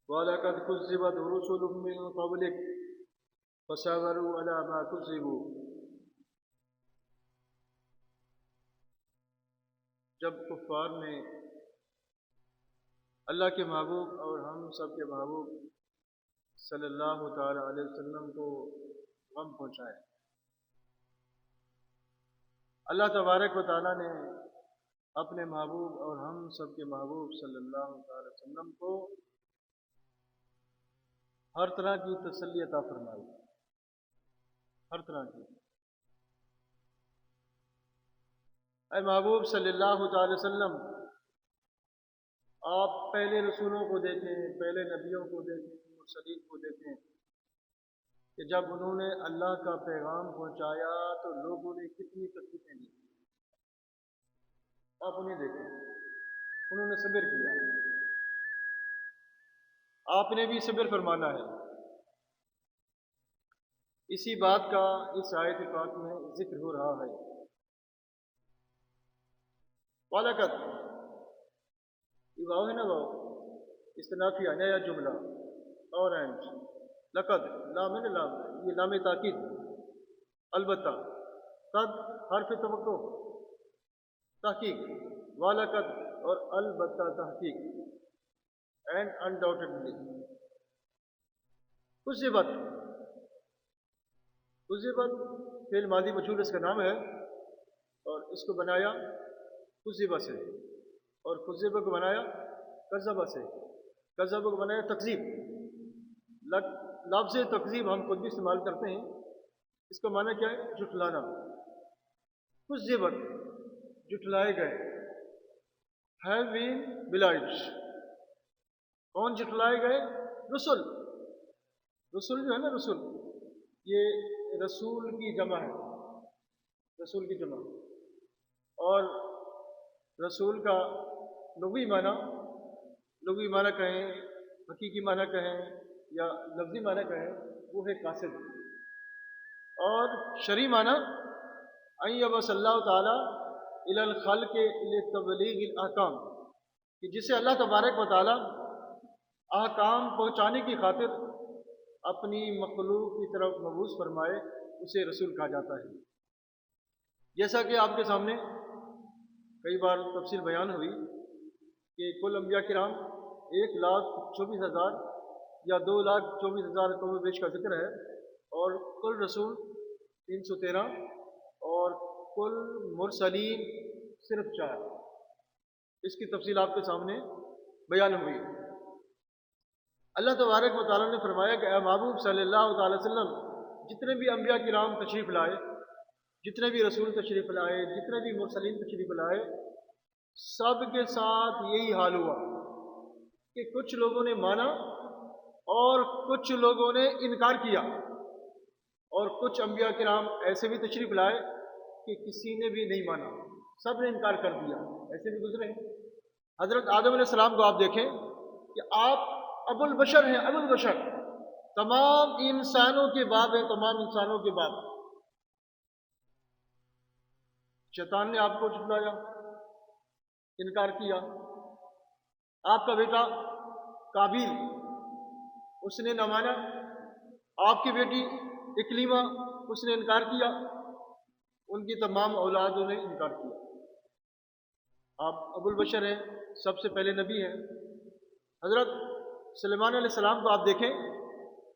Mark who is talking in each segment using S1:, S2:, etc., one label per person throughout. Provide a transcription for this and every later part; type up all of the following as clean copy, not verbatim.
S1: وَلَقَدْ كُذِّبَتْ رُسُلٌ مِّن قَبْلِكَ فَصَبَرُوا عَلَىٰ مَا كُذِّبُوا۔ جب کفار نے اللہ کے محبوب اور ہم سب کے محبوب صلی اللہ تعالی علیہ وسلم کو غم پہنچایا، اللہ تبارک و تعالیٰ نے اپنے محبوب اور ہم سب کے محبوب صلی اللہ تعالی وسلم کو ہر طرح کی تسلی عطا فرمائی، ہر طرح کی۔ اے محبوب صلی اللہ تعالی وسلم، آپ پہلے رسولوں کو دیکھیں، پہلے نبیوں کو دیکھیں، مرسلین کو دیکھیں کہ جب انہوں نے اللہ کا پیغام پہنچایا تو لوگوں نے کتنی تکلیفیں دی۔ آپ انہیں دیکھیں، انہوں نے صبر کیا، آپ نے بھی صبر فرمانا ہے۔ اسی بات کا اس آیت پاک میں ذکر ہو رہا ہے۔ وَلَقَدْ، یہ واو ہے نا، واو استنافیہ نیا جملہ، اورنج، لقد لام ہے نا، لام، یہ لام تاکید، البتہ، قد حرف توقع، تحقیق، وَلَقَدْ اور البتہ تحقیق، اینڈ انڈاؤٹڈلی۔ کذبت، کذبت فعل ماضی مجہول اس کا نام ہے، اور اس کو بنایا کذبہ سے، اور کذبہ کو بنایا کذبہ سے، کذبہ کو بنایا تکذیب۔ لفظ تکذیب ہم خود بھی استعمال کرتے ہیں، اس کا معنی کیا ہے؟ جھٹلانا۔ کذبت، جھٹلائے گئے، ہیو بین بلائڈ۔ کون جھٹلائے گئے؟ رسول، رسول جو ہے نا، رسول، یہ رسول کی جمع ہے، رسول کی جمع، اور رسول کا لغوی معنی کہیں، حقیقی معنی کہیں یا لفظی معنی کہیں، وہ ہے قاصد، اور شرعی معنی ان یبعث اللہ تعالی الی الخلق لتبلیغ الاحکام، کہ جسے اللہ تبارک و تعالی احکام پہنچانے کی خاطر اپنی مخلوق کی طرف مبعوث فرمائے، اسے رسول کہا جاتا ہے۔ جیسا کہ آپ کے سامنے کئی بار تفصیل بیان ہوئی کہ کل انبیاء کرام 1,24,000 یا 2,24,000 کم و بیش کا ذکر ہے، اور کل رسول 313، اور کل مرسلین صرف 4۔ اس کی تفصیل آپ کے سامنے بیان ہوئی۔ اللہ تبارک و تعالیٰ نے فرمایا کہ اے محبوب صلی اللہ تعالی وسلم، جتنے بھی انبیاء کرام تشریف لائے، جتنے بھی رسول تشریف لائے، جتنے بھی مرسلین تشریف لائے، سب کے ساتھ یہی حال ہوا کہ کچھ لوگوں نے مانا اور کچھ لوگوں نے انکار کیا، اور کچھ انبیاء کرام ایسے بھی تشریف لائے کہ کسی نے بھی نہیں مانا، سب نے انکار کر دیا، ایسے بھی گزرے ہیں۔ حضرت آدم علیہ السلام کو آپ دیکھیں کہ آپ ابو البشر ہیں، ابو البشر، تمام انسانوں کے باپ ہیں، تمام انسانوں کے باپ۔ شیطان نے آپ کو جھٹلایا، انکار کیا۔ آپ کا بیٹا قابیل، اس نے نہ مانا۔ آپ کی بیٹی اکلیمہ، اس نے انکار کیا۔ ان کی تمام اولادوں نے انکار کیا۔ آپ ابو البشر ہیں، سب سے پہلے نبی ہیں۔ حضرت سلیمان علیہ السلام کو آپ دیکھیں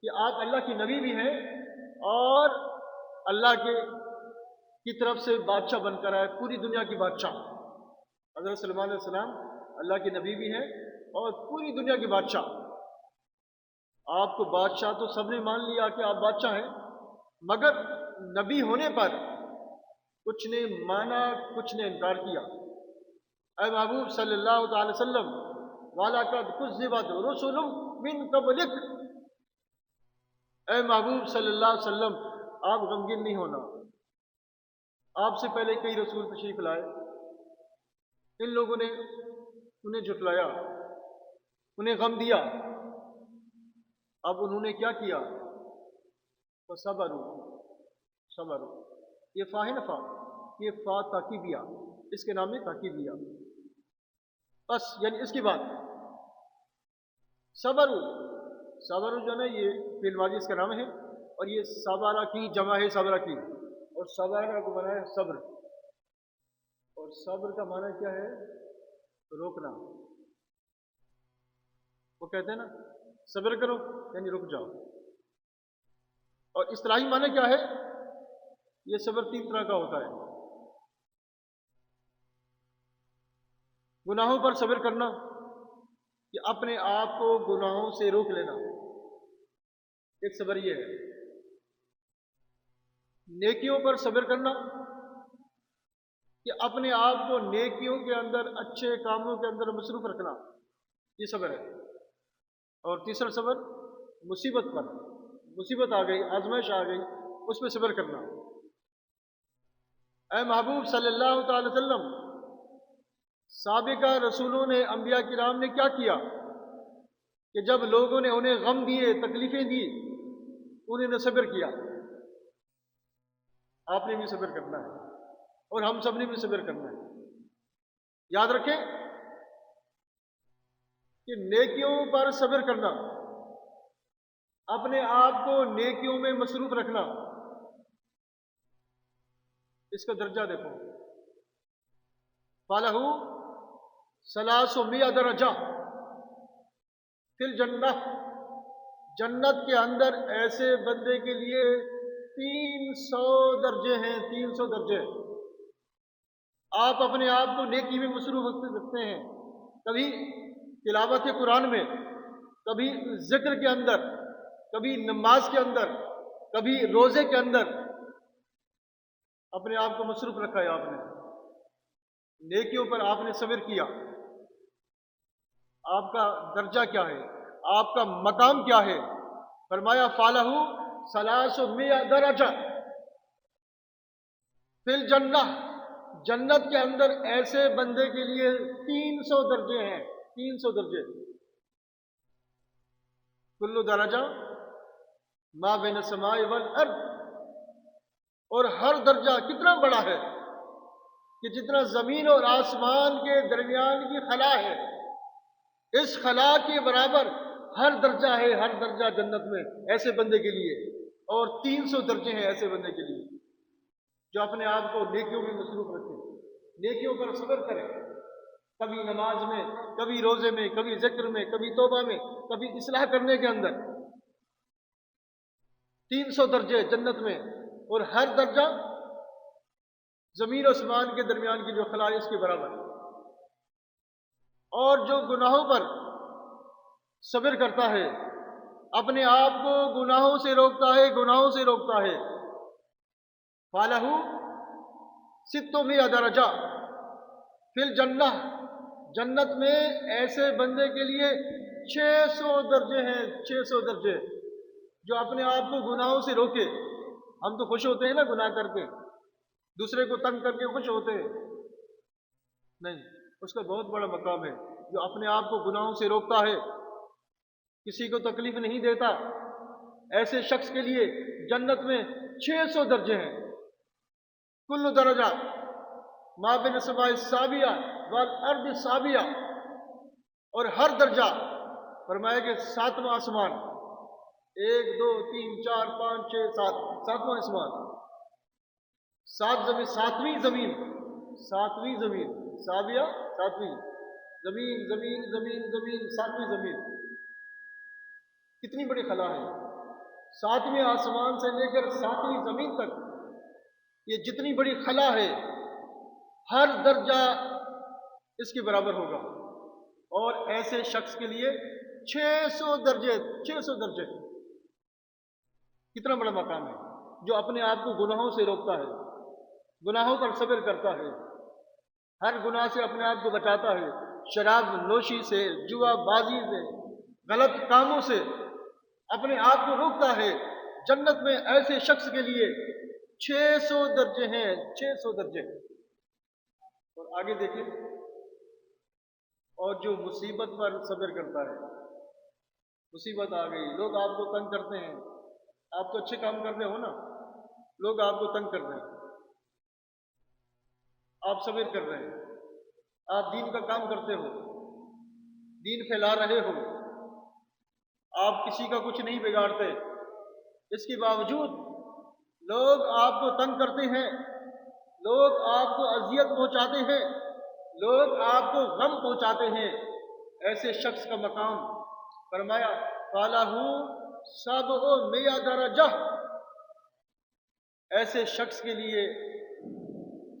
S1: کہ آپ اللہ کی نبی بھی ہیں، اور اللہ کی طرف سے بادشاہ بن کر آئے، پوری دنیا کی بادشاہ۔ حضرت سلیمان علیہ السلام اللہ کے نبی بھی ہیں اور پوری دنیا کے بادشاہ۔ آپ کو بادشاہ تو سب نے مان لیا کہ آپ بادشاہ ہیں، مگر نبی ہونے پر کچھ نے مانا، کچھ نے انکار کیا۔ اے محبوب صلی اللہ تعالی وسلم، وَلَقَدْ كُذِّبَتْ رُسُلٌ مِّن قَبْلِكَ، اے محبوب صلی اللہ علیہ وسلم، آپ غمگین نہیں ہونا۔ آپ سے پہلے کئی رسول تشریف لائے، ان لوگوں نے انہیں جھٹلایا، انہیں غم دیا۔ اب انہوں نے کیا کیا؟ فَصَبَرُوا، صبر، یہ فا ہے نا، فا، یہ فا تاکیدیہ، اس کے نام میں تاکیدیہ، بس یعنی اس کے بعد صبر صبر جو ہے نا یہ فعل ماضی اس کا نام ہے، اور یہ صبر کی جمع ہے صبر کی، اور صبر کو مانا ہے صبر، اور صبر کا معنی کیا ہے؟ روکنا۔ وہ کہتے ہیں نا صبر کرو یعنی رک جاؤ۔ اور اصطلاحی معنی کیا ہے؟ یہ صبر 3 طرح کا ہوتا ہے۔ گناہوں پر صبر کرنا، کہ اپنے آپ کو گناہوں سے روک لینا، ایک صبر یہ ہے۔ نیکیوں پر صبر کرنا، کہ اپنے آپ کو نیکیوں کے اندر، اچھے کاموں کے اندر مصروف رکھنا، یہ صبر ہے۔ اور تیسرا صبر مصیبت پر، مصیبت آ گئی، آزمائش آ گئی، اس پہ صبر کرنا۔ اے محبوب صلی اللہ تعالی وسلم، سابقہ رسولوں نے، انبیاء کرام نے کیا کیا کہ جب لوگوں نے انہیں غم دیے، تکلیفیں دی، انہوں نے صبر کیا۔ آپ نے بھی صبر کرنا ہے، اور ہم سب نے بھی صبر کرنا ہے۔ یاد رکھیں کہ نیکیوں پر صبر کرنا، اپنے آپ کو نیکیوں میں مصروف رکھنا، اس کا درجہ دیکھو۔ فَلَهُ 300 درجہ فی الجنہ، جنت کے اندر ایسے بندے کے لیے 300 درجے ہیں، 300 درجے۔ آپ اپنے آپ کو نیکی میں مصروف رکھتے ہیں، کبھی تلاوت قرآن میں، کبھی ذکر کے اندر، کبھی نماز کے اندر، کبھی روزے کے اندر، اپنے آپ کو مصروف رکھا ہے آپ نے، نیکیوں پر آپ نے صبر کیا۔ آپ کا درجہ کیا ہے؟ آپ کا مقام کیا ہے؟ فرمایا فَلَهُ 300 درجہ فی الجنہ، جنت کے اندر ایسے بندے کے لیے 300 درجے ہیں، 300 درجے۔ کل درجہ ما بین السماء والارض، اور ہر درجہ کتنا بڑا ہے کہ جتنا زمین اور آسمان کے درمیان کی خلا ہے، اس خلا کے برابر ہر درجہ ہے، ہر درجہ جنت میں ایسے بندے کے لیے، اور 300 درجے ہیں ایسے بندے کے لیے جو اپنے آپ کو نیکیوں میں مصروف رکھے، نیکیوں پر صبر کرے، کبھی نماز میں، کبھی روزے میں، کبھی ذکر میں، کبھی توبہ میں، کبھی اصلاح کرنے کے اندر۔ 300 درجے جنت میں، اور ہر درجہ زمین و آسمان کے درمیان کی جو خلا ہے اس کے برابر۔ اور جو گناہوں پر صبر کرتا ہے، اپنے آپ کو گناہوں سے روکتا ہے، گناہوں سے روکتا ہے، فَلَهُ 600 درجہ فی الجنہ، جنت میں ایسے بندے کے لیے 600 درجے ہیں، 600 درجے، جو اپنے آپ کو گناہوں سے روکے۔ ہم تو خوش ہوتے ہیں نا گناہ کر کے، دوسرے کو تنگ کر کے خوش ہوتے ہیں، نہیں، اس کا بہت بڑا مقام ہے جو اپنے آپ کو گناہوں سے روکتا ہے، کسی کو تکلیف نہیں دیتا، ایسے شخص کے لیے جنت میں 600 درجے ہیں۔ کل درجہ ما بین السماء السابعہ والارض السابعہ، اور ہر درجہ فرمایا کہ 7واں آسمان، 1 2 3 4 5 6 7، 7واں آسمان، 7 زمین، 7ویں زمین، 7ویں زمین، سابعہ 7ویں زمین، زمین زمین زمین، 7ویں زمین، کتنی بڑی خلا ہے۔ 7ویں آسمان سے لے کر 7ویں زمین تک یہ جتنی بڑی خلا ہے، ہر درجہ اس کے برابر ہوگا، اور ایسے شخص کے لیے 600 درجے، 600 درجے، کتنا بڑا مقام ہے جو اپنے آپ کو گناہوں سے روکتا ہے، گناہوں پر صبر کرتا ہے، ہر گناہ سے اپنے آپ کو بچاتا ہے، شراب نوشی سے، جوا بازی سے، غلط کاموں سے اپنے آپ کو روکتا ہے۔ جنت میں ایسے شخص کے لیے 600 درجے ہیں، 600 درجے۔ اور آگے دیکھیں، اور جو مصیبت پر صبر کرتا ہے، مصیبت آ گئی، لوگ آپ کو تنگ کرتے ہیں، آپ تو اچھے کام کرتے ہو نا، لوگ آپ کو تنگ کر رہے ہیں، آپ صبر کر رہے ہیں، آپ دین کا کام کرتے ہو، دین پھیلا رہے ہو، آپ کسی کا کچھ نہیں بگاڑتے، اس کے باوجود لوگ آپ کو تنگ کرتے ہیں، لوگ آپ کو اذیت پہنچاتے ہیں، لوگ آپ کو غم پہنچاتے ہیں، ایسے شخص کا مقام فرمایا فَلَهُ سَبْعُ درجہ، ایسے شخص کے لیے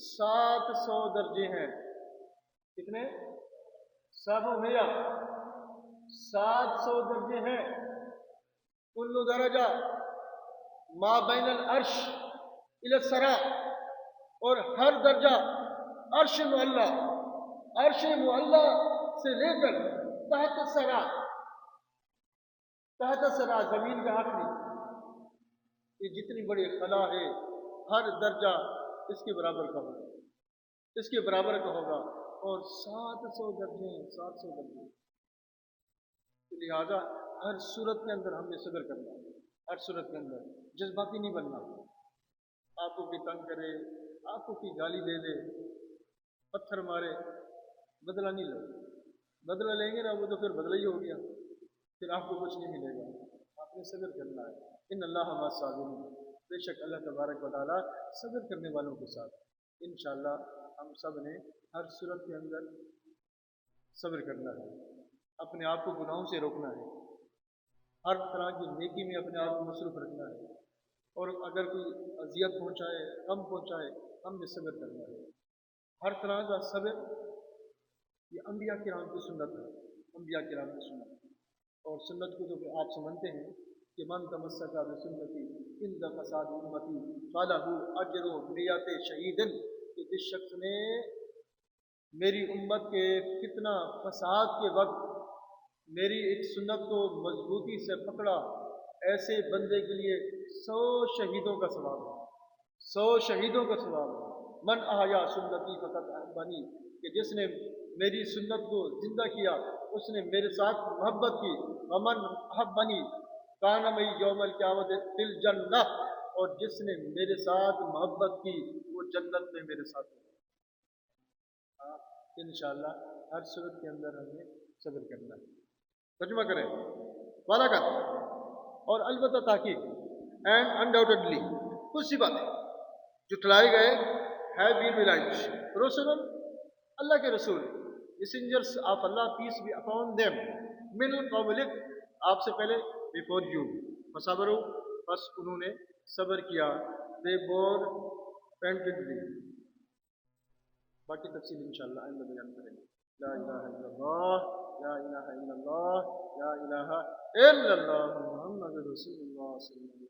S1: 700 درجے ہیں۔ کتنے؟ 700 درجے ہیں۔ کل درجہ ما بین العرش الی السرا، اور ہر درجہ عرش معلی، عرش معلی سے لے کر تحت السرا، تحت السرا زمین کا آخری، یہ جتنی بڑی خلا ہے ہر درجہ اس کے برابر کا ہوگا، اس کے برابر کا ہوگا، اور 700 درجے ہیں، 700 درجے۔ لہذا ہر صورت کے اندر ہم نے صبر کرنا ہے، ہر صورت کے اندر جذباتی نہیں بننا۔ آپ کو کوئی تنگ کرے، آپ کو کوئی گالی دے دے، پتھر مارے، بدلہ نہیں لو، بدلہ لیں گے نا وہ تو پھر بدلہ ہی ہو گیا، پھر آپ کو کچھ نہیں ملے گا۔ آپ نے صبر کرنا ہے۔ ان اللہ مع الصابرین، بے شک اللہ تبارک و تعالیٰ صبر کرنے والوں کے ساتھ۔ انشاءاللہ ہم سب نے ہر صورت کے اندر صبر کرنا ہے، اپنے آپ کو گناہوں سے روکنا ہے، ہر طرح کی نیکی میں اپنے آپ کو مصروف رکھنا ہے، اور اگر کوئی اذیت پہنچائے، غم پہنچائے، ہم نے صبر کرنا ہے۔ ہر طرح کا صبر یہ انبیاء کرام کی سنت ہے، انبیاء کرام کی سنت ہے۔ اور سنت کو تو آپ سمجھتے ہیں کہ من تمسک بسنتی عند فساد امتی فلہ اجر مئۃ شہید، کہ جس شخص نے میری امت کے فتنہ فساد کے وقت میری ایک سنت کو مضبوطی سے پکڑا، ایسے بندے کے لیے 100 شہیدوں کا ثواب ہے، 100 شہیدوں کا ثواب ہے۔ من احیا سنتی فقط احبنی، کہ جس نے میری سنت کو زندہ کیا اس نے میرے ساتھ محبت کی۔ ومن احبنی کان معی یوم القیامت فی الجنہ، اور جس نے میرے ساتھ محبت کی وہ جنت میں میرے ساتھ ہوگا۔ انشاءاللہ ہر صورت کے اندر ہمیں صبر کرنا ہے۔ ترجمہ کریں وَلَقَدْ، اور البتہ تحقیق، اینڈ انڈاؤٹڈلی، کچھ سی باتیں جٹلائے گئے، have been realized، رسول اللہ کے رسول، mesengers of Allah peace be upon them، من قبلک، آپ سے پہلے، before you، فصبروا، بس انہوں نے صبر کیا، they bore patiently۔ باقی تفصیل انشاءاللہ آئندہ بیان کریں گے۔ لا الہ الا اللہ، لا الہ الا اللہ، لا الہ الا اللہ، محمد رسول اللہ صلی اللہ علیہ وسلم۔